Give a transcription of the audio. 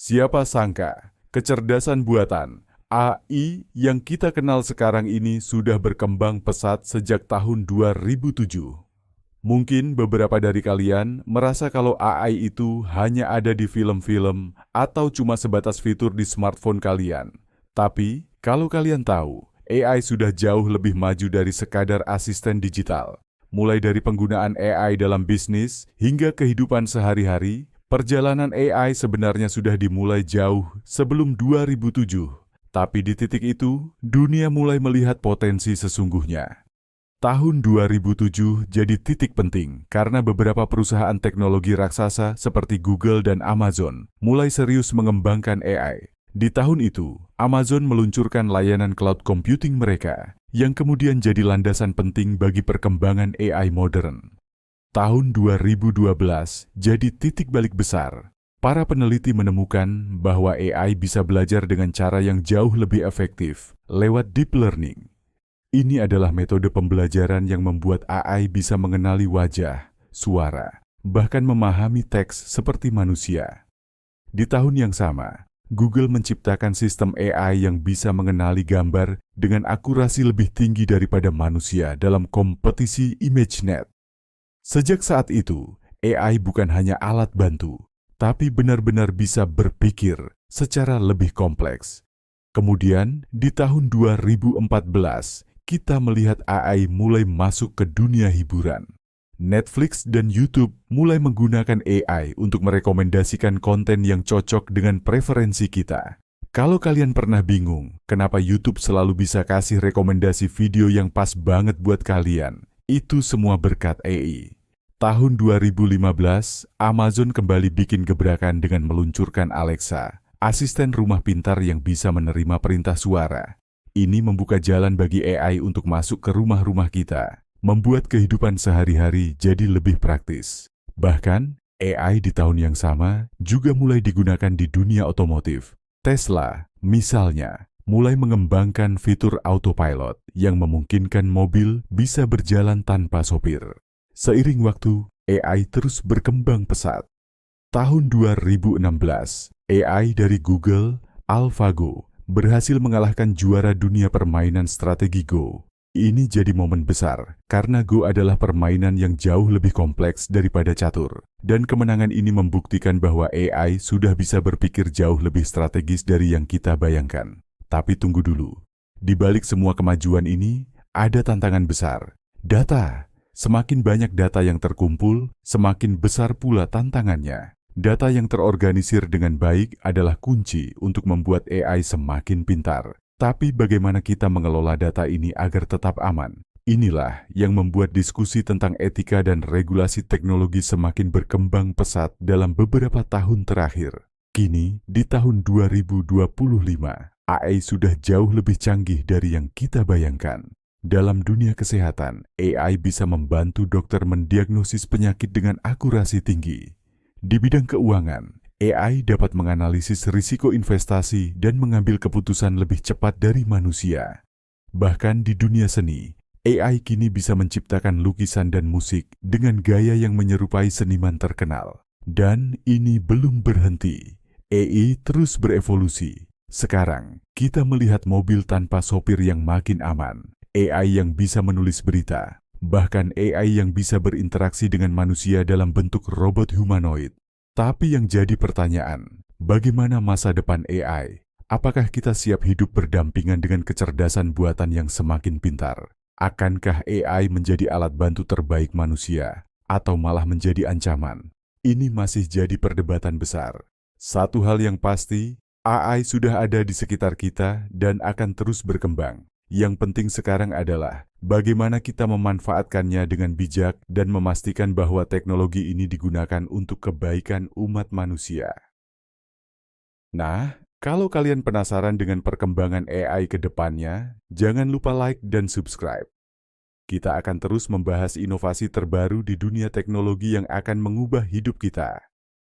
Siapa sangka, kecerdasan buatan AI yang kita kenal sekarang ini sudah berkembang pesat sejak tahun 2007. Mungkin beberapa dari kalian merasa kalau AI itu hanya ada di film-film atau cuma sebatas fitur di smartphone kalian. Tapi, kalau kalian tahu, AI sudah jauh lebih maju dari sekadar asisten digital. Mulai dari penggunaan AI dalam bisnis hingga kehidupan sehari-hari, perjalanan AI sebenarnya sudah dimulai jauh sebelum 2007. Tapi di titik itu, dunia mulai melihat potensi sesungguhnya. Tahun 2007 jadi titik penting karena beberapa perusahaan teknologi raksasa seperti Google dan Amazon mulai serius mengembangkan AI. Di tahun itu, Amazon meluncurkan layanan cloud computing mereka yang kemudian jadi landasan penting bagi perkembangan AI modern. Tahun 2012 jadi titik balik besar. Para peneliti menemukan bahwa AI bisa belajar dengan cara yang jauh lebih efektif lewat deep learning. Ini adalah metode pembelajaran yang membuat AI bisa mengenali wajah, suara, bahkan memahami teks seperti manusia. Di tahun yang sama, Google menciptakan sistem AI yang bisa mengenali gambar dengan akurasi lebih tinggi daripada manusia dalam kompetisi ImageNet. Sejak saat itu, AI bukan hanya alat bantu, tapi benar-benar bisa berpikir secara lebih kompleks. Kemudian, di tahun 2014, kita melihat AI mulai masuk ke dunia hiburan. Netflix dan YouTube mulai menggunakan AI untuk merekomendasikan konten yang cocok dengan preferensi kita. Kalau kalian pernah bingung, kenapa YouTube selalu bisa kasih rekomendasi video yang pas banget buat kalian, itu semua berkat AI. Tahun 2015, Amazon kembali bikin gebrakan dengan meluncurkan Alexa, asisten rumah pintar yang bisa menerima perintah suara. Ini membuka jalan bagi AI untuk masuk ke rumah-rumah kita, membuat kehidupan sehari-hari jadi lebih praktis. Bahkan, AI di tahun yang sama juga mulai digunakan di dunia otomotif. Tesla, misalnya, mulai mengembangkan fitur autopilot yang memungkinkan mobil bisa berjalan tanpa sopir. Seiring waktu, AI terus berkembang pesat. Tahun 2016, AI dari Google, AlphaGo, berhasil mengalahkan juara dunia permainan strategi Go. Ini jadi momen besar, karena Go adalah permainan yang jauh lebih kompleks daripada catur. Dan kemenangan ini membuktikan bahwa AI sudah bisa berpikir jauh lebih strategis dari yang kita bayangkan. Tapi tunggu dulu, di balik semua kemajuan ini, ada tantangan besar. Data. Semakin banyak data yang terkumpul, semakin besar pula tantangannya. Data yang terorganisir dengan baik adalah kunci untuk membuat AI semakin pintar. Tapi bagaimana kita mengelola data ini agar tetap aman? Inilah yang membuat diskusi tentang etika dan regulasi teknologi semakin berkembang pesat dalam beberapa tahun terakhir. Kini, di tahun 2025, AI sudah jauh lebih canggih dari yang kita bayangkan. Dalam dunia kesehatan, AI bisa membantu dokter mendiagnosis penyakit dengan akurasi tinggi. Di bidang keuangan, AI dapat menganalisis risiko investasi dan mengambil keputusan lebih cepat dari manusia. Bahkan di dunia seni, AI kini bisa menciptakan lukisan dan musik dengan gaya yang menyerupai seniman terkenal. Dan ini belum berhenti. AI terus berevolusi. Sekarang, kita melihat mobil tanpa sopir yang makin aman, AI yang bisa menulis berita, bahkan AI yang bisa berinteraksi dengan manusia dalam bentuk robot humanoid. Tapi yang jadi pertanyaan, bagaimana masa depan AI? Apakah kita siap hidup berdampingan dengan kecerdasan buatan yang semakin pintar? Akankah AI menjadi alat bantu terbaik manusia, atau malah menjadi ancaman? Ini masih jadi perdebatan besar. Satu hal yang pasti, AI sudah ada di sekitar kita dan akan terus berkembang. Yang penting sekarang adalah bagaimana kita memanfaatkannya dengan bijak dan memastikan bahwa teknologi ini digunakan untuk kebaikan umat manusia. Nah, kalau kalian penasaran dengan perkembangan AI ke depannya, jangan lupa like dan subscribe. Kita akan terus membahas inovasi terbaru di dunia teknologi yang akan mengubah hidup kita.